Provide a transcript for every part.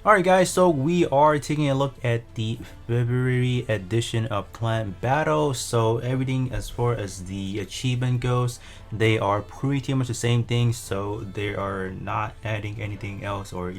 Alright guys, so we are taking a look at the February edition of Clan Battle. So everything as far as the achievement goes, they are pretty much the same thing, so they are not adding anything else, or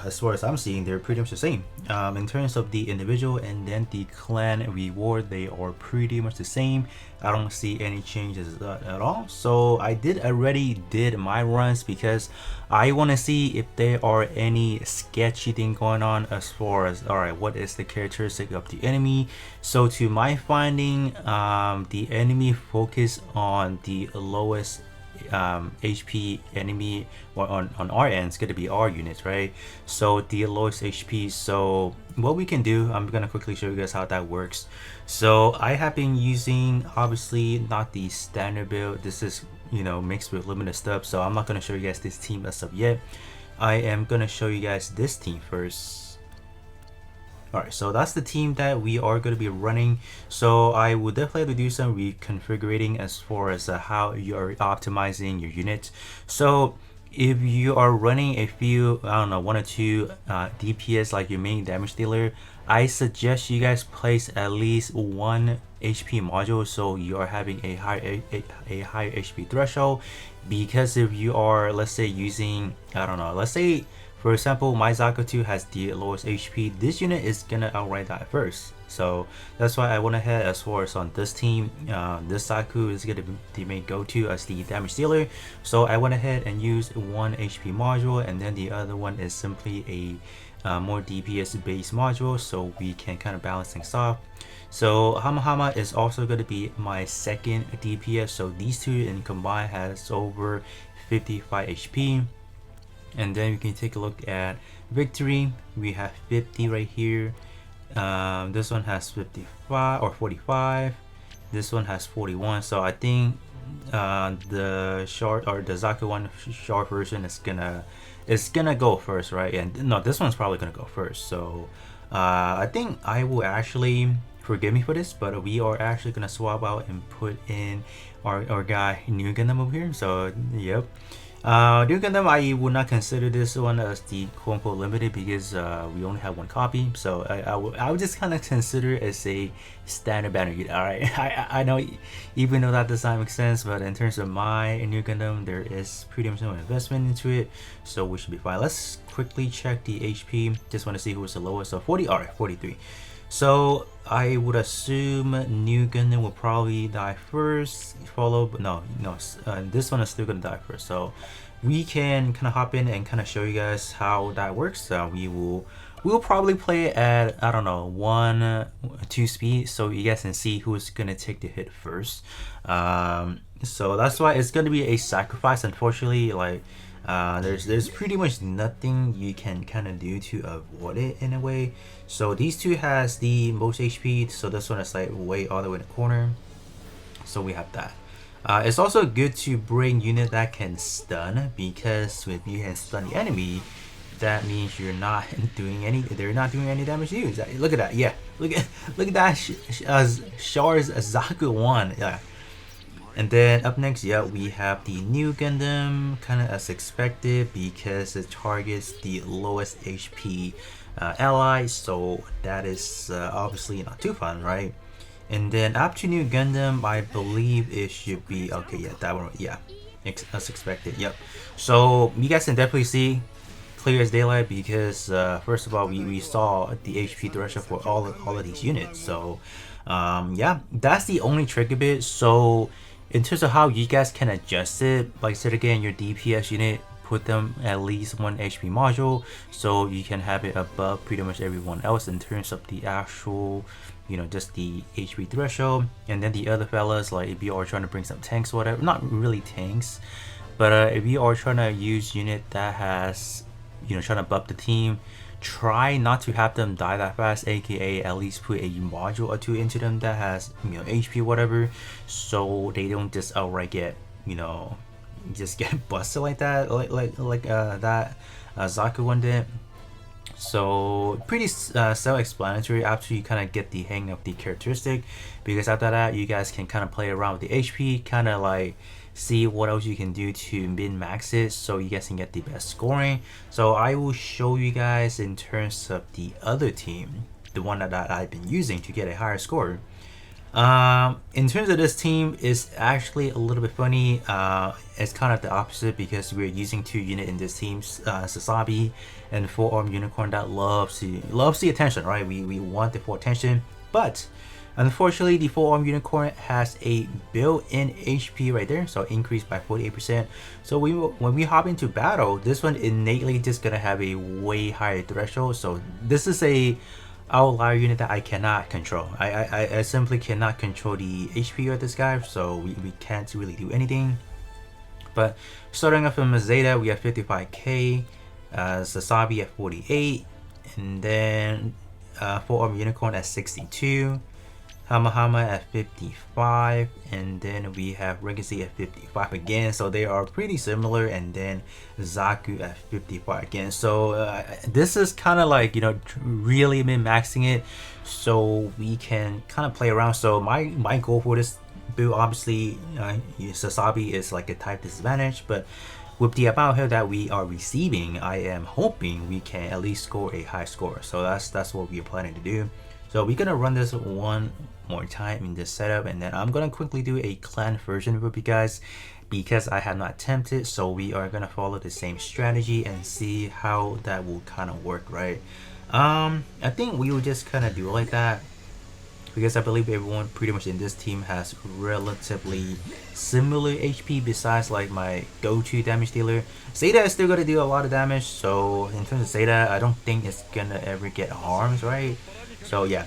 as far as I'm seeing, they're pretty much the same. In terms of the individual and then the clan reward, they are pretty much the same. I don't see any changes at all. So I already did my runs because I want to see if there are any sketchy thing going on as far as, alright, what is the characteristic of the enemy. So to my finding, the enemy focus on the lowest HP enemy, or on our end, it's going to be our units, right? So the lowest HP. So what we can do, I'm going to quickly show you guys how that works. So I have been using, obviously not the standard build, this is mixed with limited stuff, so I'm not going to show you guys this team as of yet. I am going to show you guys this team first. Alright, so that's the team that we are going to be running. So I will definitely have to do some reconfiguring as far as how you are optimizing your units. So if you are running a few, I don't know, 1 or 2 DPS like your main damage dealer, I suggest you guys place at least 1 HP module, so you are having a high HP threshold. Because if you are, let's say, using, I don't know, let's say for example, my Zaku 2 has the lowest HP. This unit is gonna outright die first. So that's why I went ahead as far as on this team. This Zaku is gonna be the main go-to as the damage dealer. So I went ahead and used 1 HP module, and then the other one is simply a more DPS based module, so we can kind of balance things off. So Hamahama is also going to be my second DPS. So these two in combined has over 55 HP. And then we can take a look at Victory. We have 50 right here. This one has 55 or 45. This one has 41. So I think the short, or the Zaku one short version is gonna go first, right? And no, this one's probably gonna go first. So I think I will actually, forgive me for this, but we are actually gonna swap out and put in our guy New Gundam over here. So yep. New Gundam, I would not consider this one as the quote-unquote limited because we only have 1 copy, so I would just kind of consider it as a standard banner unit. Alright, I know, even though that does not make sense, but in terms of my New Gundam, there is pretty much no investment into it, so we should be fine. Let's quickly check the HP, just want to see who was the lowest. So 40, alright, 43. So I would assume New Gundam will probably die first, followed, but no, this one is still gonna die first. So we can kind of hop in and kind of show you guys how that works. We'll probably play at, I don't know, 1, 2 speed, so you guys can see who's gonna take the hit first. So that's why it's gonna be a sacrifice. Unfortunately, like there's pretty much nothing you can kind of do to avoid it in a way. So these two has the most HP, so this one is like way all the way in the corner, so we have that. It's also good to bring unit that can stun, because if you can stun the enemy, that means you're not doing any, they're not doing any damage to you. Look at that, yeah, look at that Char's Zaku 1, yeah. And then up next, yeah, we have the New Gundam, kind of as expected, because it targets the lowest HP ally, so that is obviously not too fun, right? And then up to New Gundam, I believe it should be, okay, yeah, that one, yeah, as expected, yep. So you guys can definitely see clear as daylight, because first of all, we saw the HP threshold for all of these units. So yeah, that's the only trigger bit. So in terms of how you guys can adjust it, like I said again, your DPS unit, put them at least 1 HP module, so you can have it above pretty much everyone else in terms of the actual, just the HP threshold. And then the other fellas, like if you are trying to bring some tanks or whatever, not really tanks, but if you are trying to use unit that has, trying to buff the team, try not to have them die that fast, aka at least put a module or 2 into them that has HP whatever, so they don't just outright get just get busted like that, like that Zaku one did. So pretty self-explanatory after you kind of get the hang of the characteristic, because after that you guys can kind of play around with the HP, kind of like see what else you can do to min-max it so you guys can get the best scoring. So I will show you guys in terms of the other team, the one that I've been using to get a higher score. In terms of this team, it's actually a little bit funny. It's kind of the opposite because we're using 2 units in this team, Sasabi and 4-arm unicorn that loves the attention, right? We want the 4 attention, but unfortunately the 4-arm unicorn has a built-in HP right there, so increased by 48%. So when we hop into battle, this one innately just gonna have a way higher threshold. So this is a outlier unit that I cannot control. I simply cannot control the HP of this guy, so we can't really do anything. But starting off from Zeta, we have 55k, Sasabi at 48, and then 4-arm unicorn at 62, Hamahama at 55, and then we have Regency at 55 again, so they are pretty similar, and then Zaku at 55 again. So this is kind of like, you know, really min-maxing it so we can kind of play around. So my goal for this build, obviously Sasabi is like a type disadvantage, but with the amount here that we are receiving, I am hoping we can at least score a high score. So that's what we are planning to do. So we're gonna run this one more time in this setup, and then I'm gonna quickly do a clan version with you guys because I have not attempted. So we are gonna follow the same strategy and see how that will kind of work, right? I think we will just kind of do it like that because I believe everyone pretty much in this team has relatively similar HP besides like my go-to damage dealer. Zeta is still gonna do a lot of damage, so in terms of Zeta, I don't think it's gonna ever get harms, right? So yeah,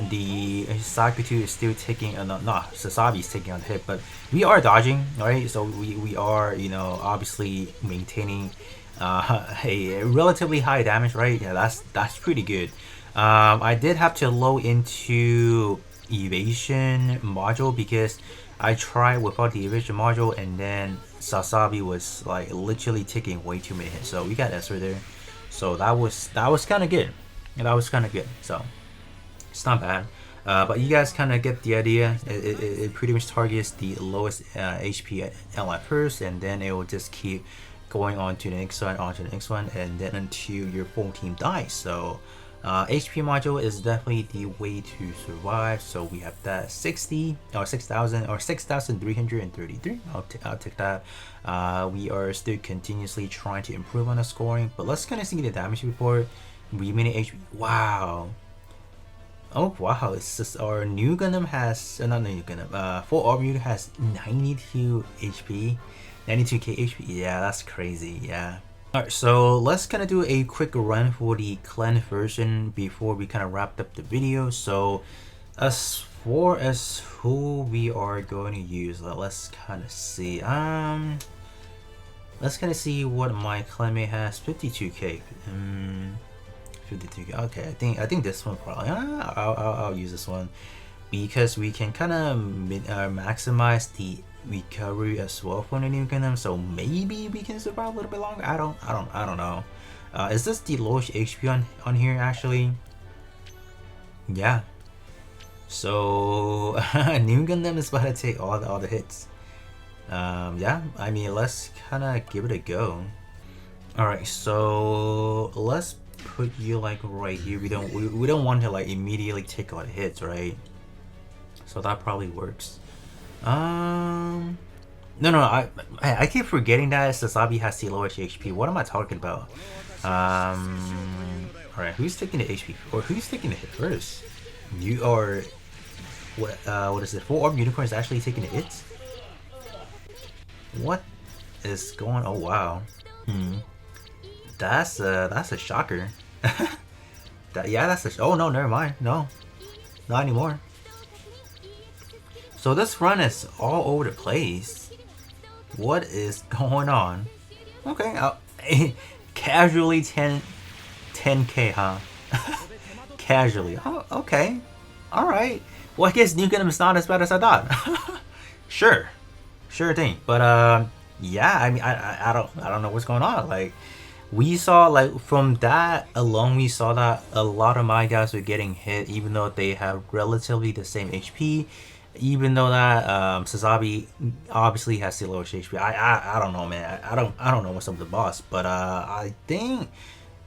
the Sakutu is still taking, Sasabi is taking on the hit, but we are dodging, right? So we are, you know, obviously maintaining a relatively high damage, right? Yeah, that's pretty good. I did have to load into evasion module because I tried without the evasion module, and then Sasabi was like literally taking way too many hits. So we got Esper there, so that was kind of good. That was kind of good. So it's not bad. But you guys kind of get the idea. It pretty much targets the lowest HP ally first, and then it will just keep going on to the next one, on to the next one, and then until your full team dies. So HP module is definitely the way to survive. So we have that 60 or 6,000 or 6,333. I'll take that. We are still continuously trying to improve on the scoring, but let's kind of see the damage report. Remaining HP. Wow. Oh wow, it's just our new Gundam has, not new Gundam, 4-arm unit has 92 HP, 92k HP. Yeah, that's crazy. Yeah. Alright, so let's kind of do a quick run for the clan version before we kind of wrap up the video. So as far as who we are going to use, let's kind of see. Let's kind of see what my clanmate has. 52k. 52k. Okay, I think this one probably. I'll use this one because we can kind of maximize the recovery as well for the new Gundam. So maybe we can survive a little bit longer. I don't know. Is this the lowest HP on here actually? Yeah. So new Gundam is about to take all the hits. Yeah. I mean, let's kind of give it a go. All right. So let's put you like right here. We don't want to like immediately take all the hits, right? So that probably works. No, I keep forgetting that Sasabi has the lowest HP. What am I talking about? All right, who's taking the HP or who's taking the hit first? You are what is it? 4-arm unicorn is actually taking the hits. What is going? Oh wow. That's a shocker. Oh no, never mind. No, not anymore. So this run is all over the place. What is going on? Okay, casually 10k, huh? Casually. Oh, okay. All right. Well, I guess New Gundam is not as bad as I thought. Sure thing. But yeah. I mean, I don't know what's going on. Like, we saw like from that alone, we saw that a lot of my guys were getting hit, even though they have relatively the same HP. even though that Sazabi obviously has the lowest HP. I don't know, man. I don't know what's up with the boss, but I think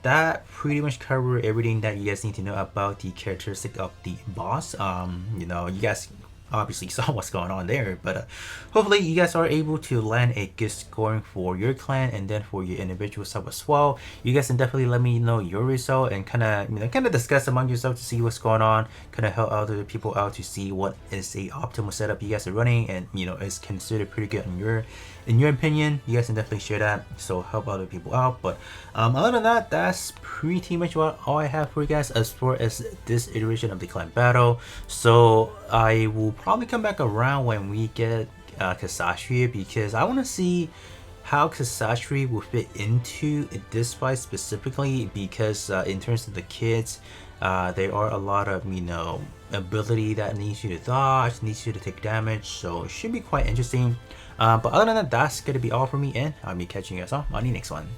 that pretty much cover everything that you guys need to know about the characteristic of the boss. You guys obviously saw what's going on there, but hopefully you guys are able to land a good scoring for your clan and then for your individual sub as well. You guys can definitely let me know your result and kind of discuss among yourself to see what's going on, kind of help other people out to see what is a optimal setup you guys are running and is considered pretty good in your opinion. You guys can definitely share that, so help other people out. But other than that, that's pretty much what all I have for you guys as far as this iteration of the clan battle. So I will probably come back around when we get Kasashri, because I want to see how Kasashri will fit into this fight specifically, because in terms of the kids, there are a lot of ability that needs you to dodge, needs you to take damage, so it should be quite interesting. But other than that, that's gonna be all for me, and I'll be catching you guys all on the next one.